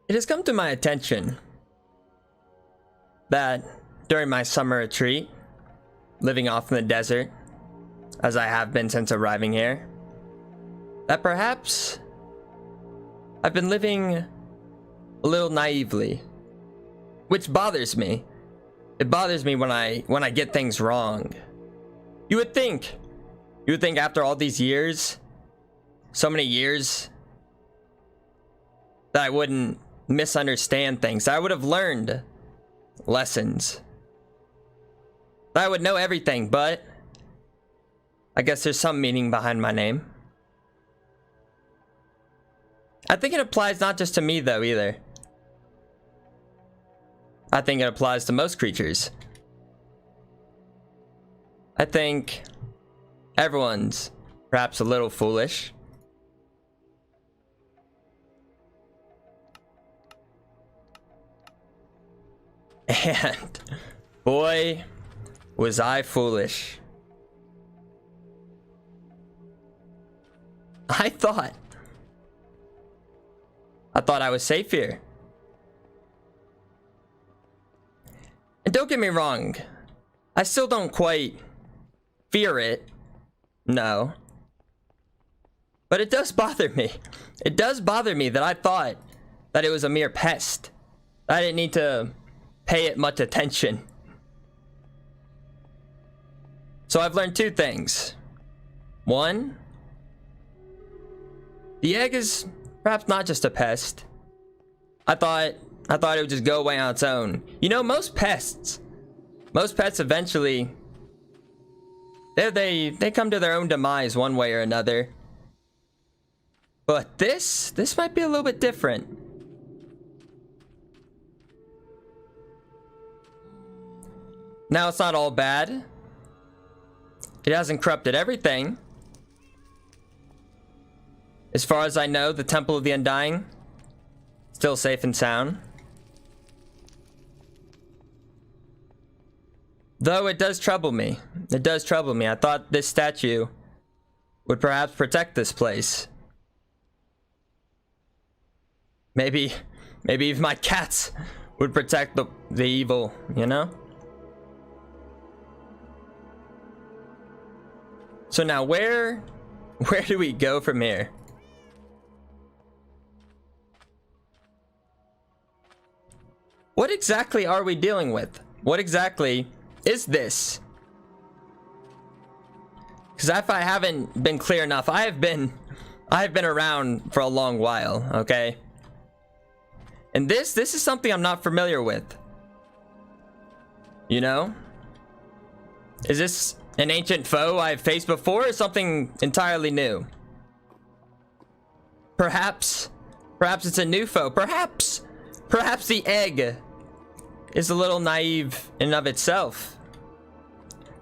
It has come to my attention that during my summer retreat, living off in the desert, as I have been since arriving here, that perhaps I've been living a little naively, which bothers me. It bothers me when I get things wrong. You would think after all these years, so many years, that I wouldn't misunderstand things. That I would have learned lessons. That I would know everything, but I guess there's some meaning behind my name. I think it applies not just to me though either. I think it applies to most creatures. I think everyone's perhaps a little foolish. And boy, was I foolish. I thought I was safe here. And don't get me wrong, I still don't quite fear it. No. But it does bother me. It does bother me that I thought that it was a mere pest. I didn't need to pay it much attention. So I've learned two things. One, the egg is perhaps not just a pest. I thought it would just go away on its own. You know, most pets eventually, they come to their own demise one way or another. But this might be a little bit different. Now, it's not all bad. It hasn't corrupted everything. As far as I know, the Temple of the Undying, still safe and sound. Though it does trouble me. It does trouble me. I thought this statue would perhaps protect this place. Maybe even my cats would protect the evil, you know? So now where do we go from here? What exactly are we dealing with? What exactly is this? Because if I haven't been clear enough, I have been around for a long while, okay? And this is something I'm not familiar with. You know? Is this an ancient foe I've faced before, or something entirely new? Perhaps it's a new foe. Perhaps the egg is a little naive in and of itself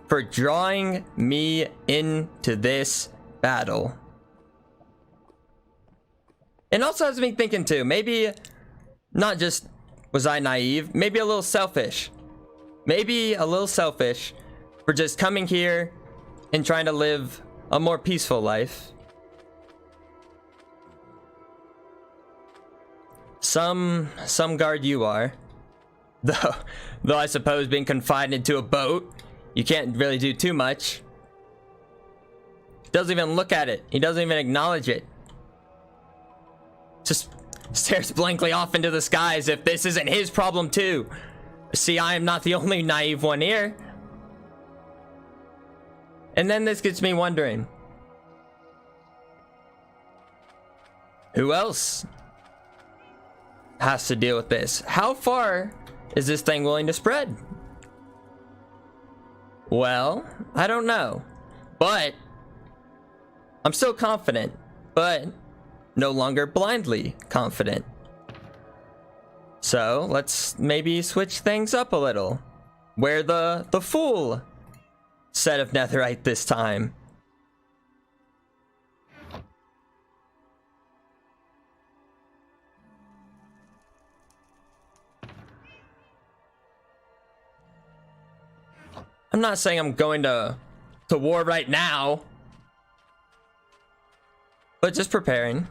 for drawing me into this battle. And also has me thinking too, maybe not just was I naive, maybe a little selfish. Maybe a little selfish for just coming here and trying to live a more peaceful life. Some guard you are. Though I suppose being confined into a boat, you can't really do too much. He doesn't even look at it. He doesn't even acknowledge it. Just stares blankly off into the sky as if this isn't his problem too. See, I am not the only naive one here. And then this gets me wondering, who else has to deal with this? How far is this thing willing to spread? Well, I don't know, but I'm still confident, but no longer blindly confident. So let's maybe switch things up a little. Wear the full set of netherite this time. I'm not saying I'm going to war right now, but just preparing.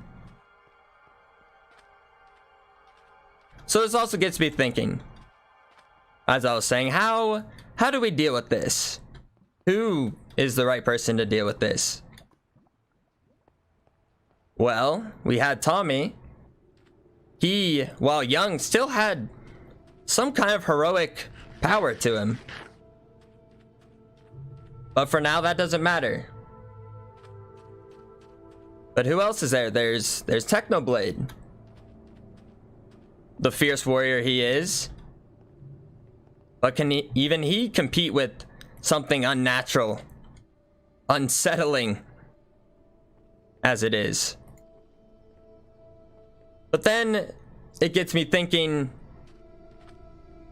So this also gets me thinking. As I was saying, how do we deal with this? Who is the right person to deal with this? Well, we had Tommy. He, while young, still had some kind of heroic power to him. But for now, that doesn't matter. But who else is there? There's Technoblade. The fierce warrior he is. But can even he compete with something unnatural, unsettling as it is? But then it gets me thinking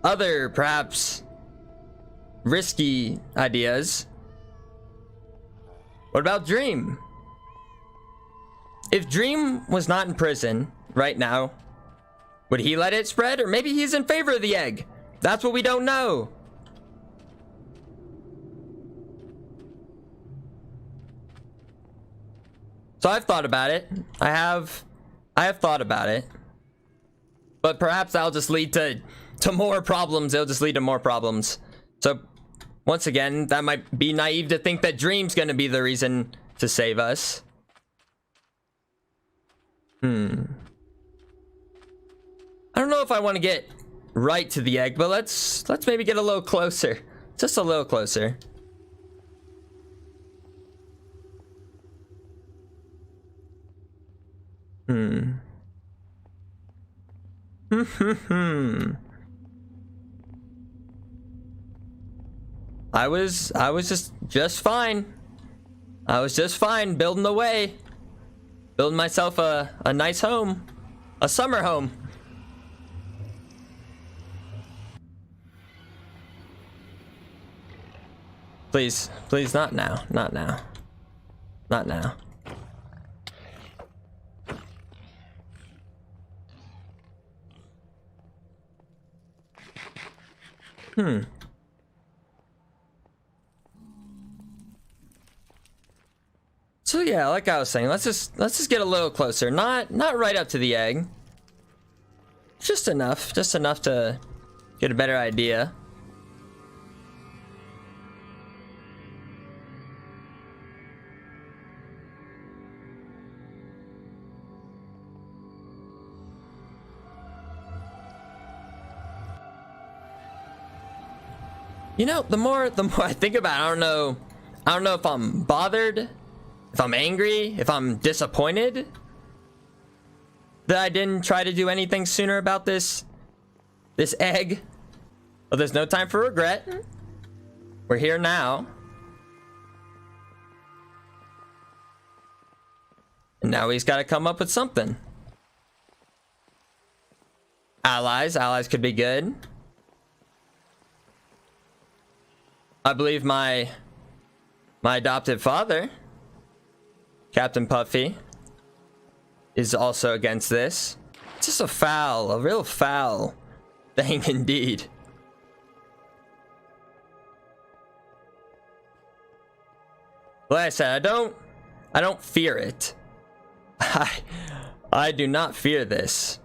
other, perhaps risky ideas. What about Dream? If Dream was not in prison right now, would he let it spread? Or maybe he's in favor of the egg. That's what we don't know. So I've thought about it. I have thought about it. But perhaps that'll just lead to more problems. It'll just lead to more problems. So once again, that might be naive to think that Dream's gonna be the reason to save us. I don't know if I want to get right to the egg, but let's maybe get a little closer. Just a little closer. I was just fine. I was just fine building away. Building myself a nice home. A summer home. Please, please, not now. Not now. Not now. So yeah, like I was saying, let's just get a little closer. Not right up to the egg. Just enough to get a better idea. You know, the more I think about it, I don't know if I'm bothered, if I'm angry, if I'm disappointed that I didn't try to do anything sooner about this egg. But there's no time for regret. We're here now. And now he's got to come up with something. Allies could be good. I believe my adopted father, Captain Puffy, is also against this. It's just a real foul thing indeed. Like I said, I don't fear it. I do not fear this.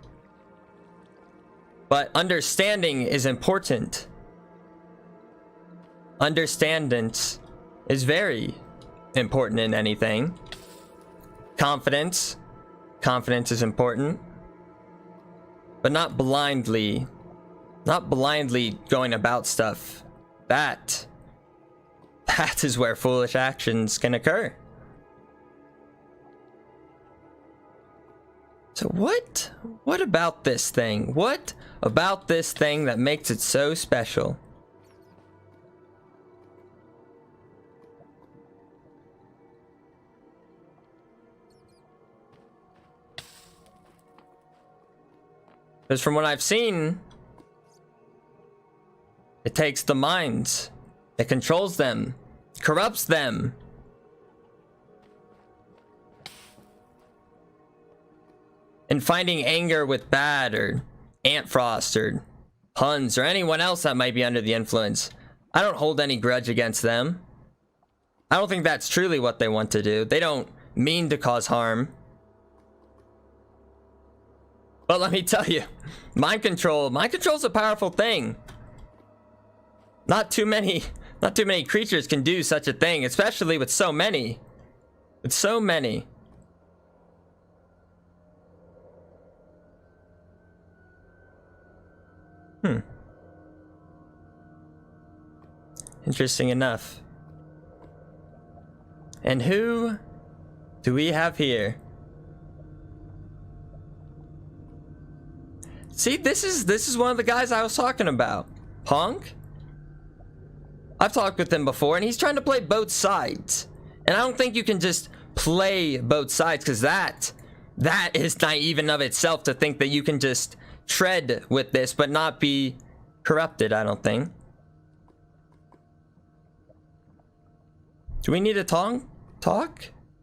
But understanding is important. Understandance is very important in anything. Confidence is important, but not blindly going about stuff. That is where foolish actions can occur. So what about this thing? What about this thing that makes it so special? Because from what I've seen, it takes the minds, it controls them, corrupts them. And finding anger with Bad or Ant Frost or Huns or anyone else that might be under the influence, I don't hold any grudge against them. I don't think that's truly what they want to do. They don't mean to cause harm. But let me tell you, mind control's a powerful thing. Not too many creatures can do such a thing, especially with so many. With so many. Interesting enough. And who do we have here? See, this is one of the guys I was talking about. Honk? I've talked with him before, and he's trying to play both sides. And I don't think you can just play both sides, because that is naive in of itself, to think that you can just tread with this but not be corrupted, I don't think. Do we need to talk?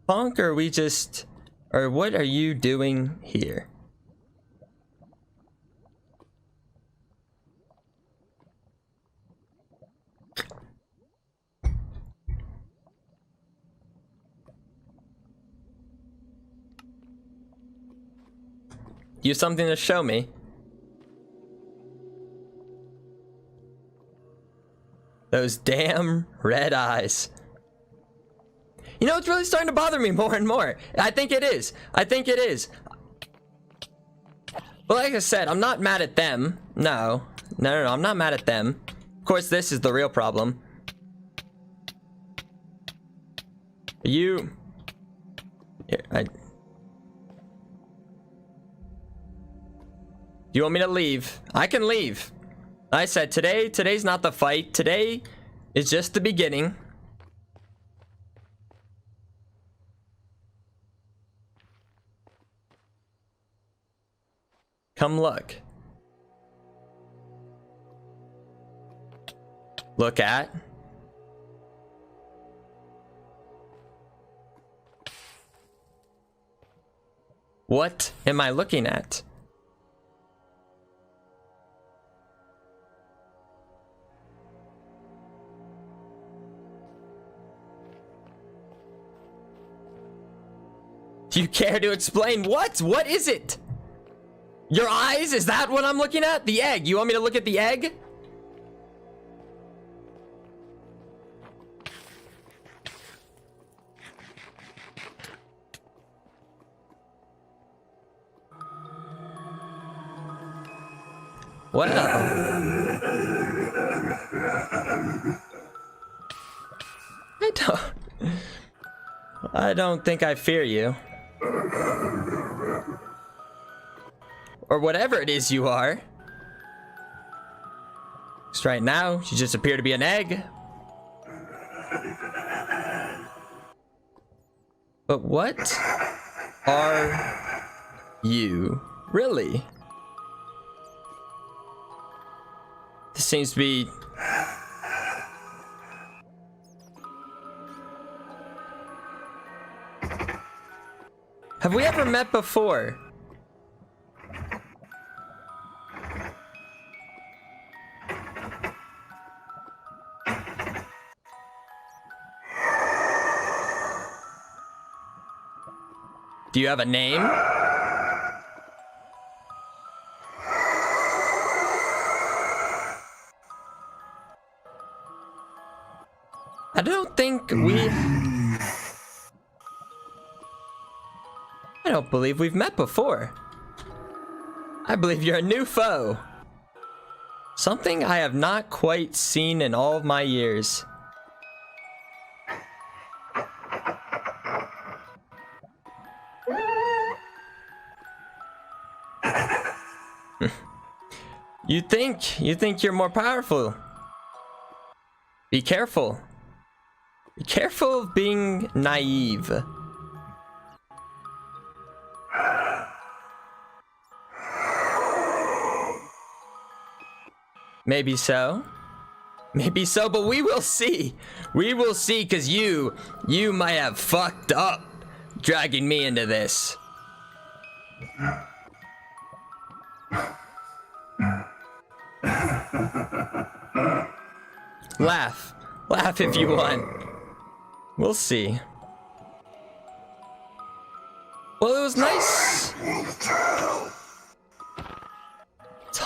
Honk, or we just... Or what are you doing here? You have something to show me? Those damn red eyes. You know, it's really starting to bother me more and more. I think it is. But like I said, I'm not mad at them. No, I'm not mad at them. Of course, this is the real problem. You... Here, you want me to leave? I can leave. I said today's not the fight. Today is just the beginning. Come look. Look at. What am I looking at? Do you care to explain what? What is it? Your eyes? Is that what I'm looking at? The egg. You want me to look at the egg? Well. I don't think I fear you. Or whatever it is you are. Just right now, you just appear to be an egg. But what are you really? This seems to be... Have we ever met before? Do you have a name? I don't think we... I don't believe we've met before. I believe you're a new foe. Something I have not quite seen in all of my years. You think you're more powerful. Be careful. Be careful of being naive. Maybe so. Maybe so, but we will see. We will see, because you might have fucked up dragging me into this. Laugh. Laugh if you want. We'll see. Well, it was nice.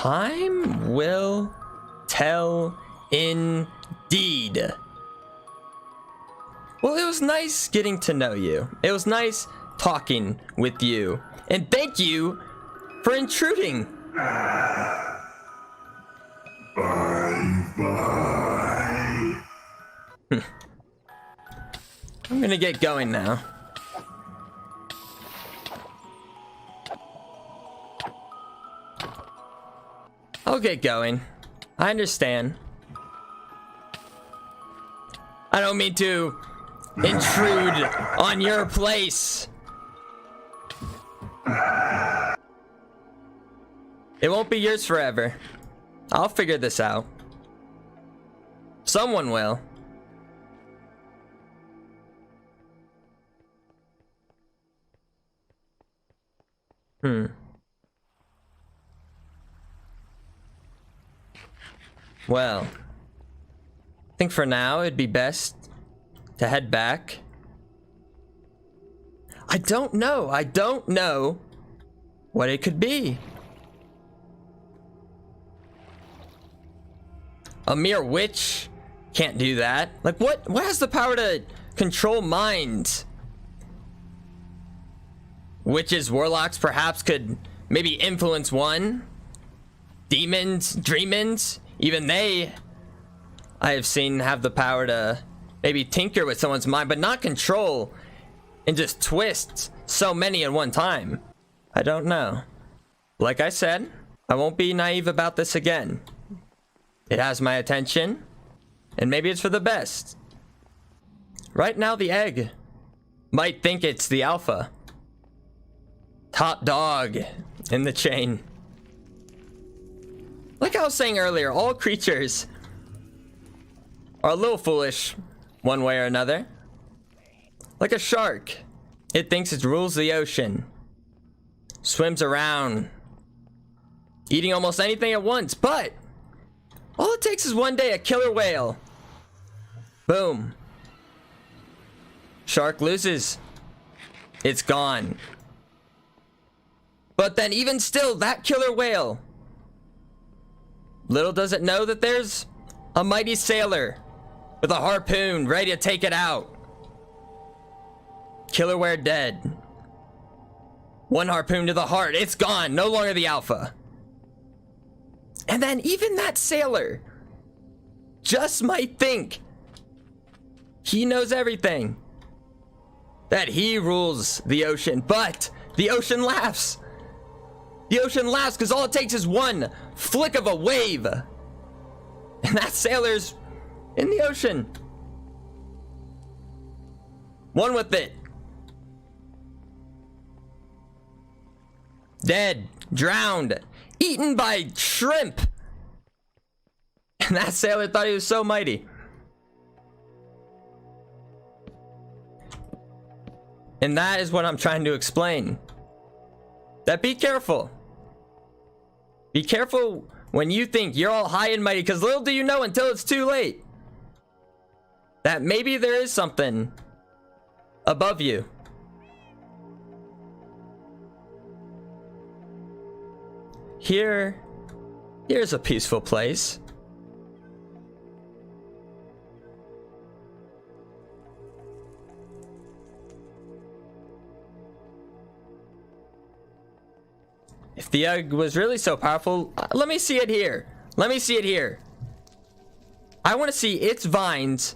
Time will tell indeed. Well, it was nice getting to know you. It was nice talking with you. And thank you for intruding. Bye. I'm gonna get going now. I'll get going. I understand. I don't mean to intrude on your place. It won't be yours forever. I'll figure this out. Someone will. Well, I think for now it'd be best to head back. I don't know what it could be. A mere witch can't do that. Like, what has the power to control minds? Witches, warlocks perhaps could maybe influence one. Demons, dreamins, even they, I have seen have the power to maybe tinker with someone's mind, but not control and just twist so many at one time. I don't know. Like I said, I won't be naive about this again. It has my attention, and maybe it's for the best. Right now, the egg might think it's the alpha. Top dog in the chain. Like I was saying earlier, all creatures are a little foolish one way or another. Like a shark, it thinks it rules the ocean. Swims around, eating almost anything at once, but all it takes is one day a killer whale. Boom. Shark loses. It's gone. But then even still, that killer whale, little does it know that there's a mighty sailor with a harpoon ready to take it out. Killer whale dead. One harpoon to the heart. It's gone. No longer the alpha. And then even that sailor just might think he knows everything. That he rules the ocean. But the ocean laughs. The ocean laughs because all it takes is one flick of a wave. And that sailor's in the ocean. One with it. Dead. Drowned. Eaten by shrimp. And that sailor thought he was so mighty. And that is what I'm trying to explain. That be careful. Be careful when you think you're all high and mighty, because little do you know until it's too late that maybe there is something above you. Here's a peaceful place. If the egg was really so powerful, let me see it here. Let me see it here. I want to see its vines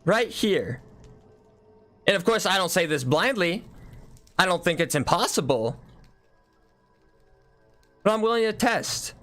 right here. And of course, I don't say this blindly. I don't think it's impossible. But I'm willing to test.